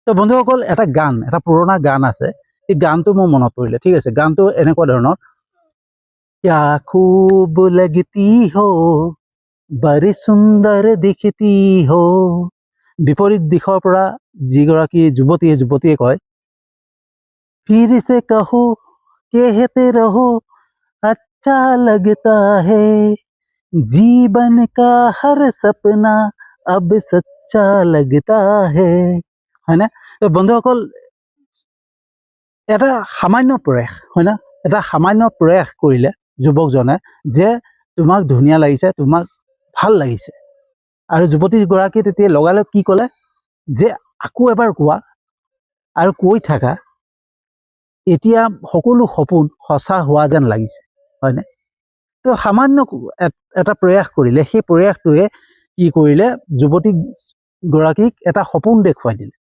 তো বন্ধুসকল এটা গান, এটা পুৰণা গান আছে, এই গানটো মোৰ মনত পৰিলে। ঠিক আছে, গানটো এনেকুৱা ধৰণৰ, क्या खूब लगती हो बड़ी सुंदर दिखती हो। বিপৰীত দিশৰ পৰা যিগৰাকী যুৱতীয়ে কয়, फिर से कहो कहते रहो अच्छा लगता है, जीवन का हर सपना अब सच्चा लगता है। হয়নে? তো বন্ধুসকল এটা সামান্য প্ৰয়াস, হয় না, এটা সামান্য প্ৰয়াস কৰিলে যুৱকজনে যে তোমাক ধুনীয়া লাগিছে, তোমাক ভাল লাগিছে, আৰু যুৱতীগৰাকী তেতিয়া লগালগ কি ক'লে যে আকৌ এবাৰ কোৱা আৰু কৈ থাকা, এতিয়া সকলো সপোন সঁচা হোৱা যেন লাগিছে, হয়নে? তো সামান্য এটা প্ৰয়াস কৰিলে, সেই প্ৰয়াসটোৱে কি কৰিলে, যুৱতীগৰাকীক এটা সপোন দেখুৱাই দিলে।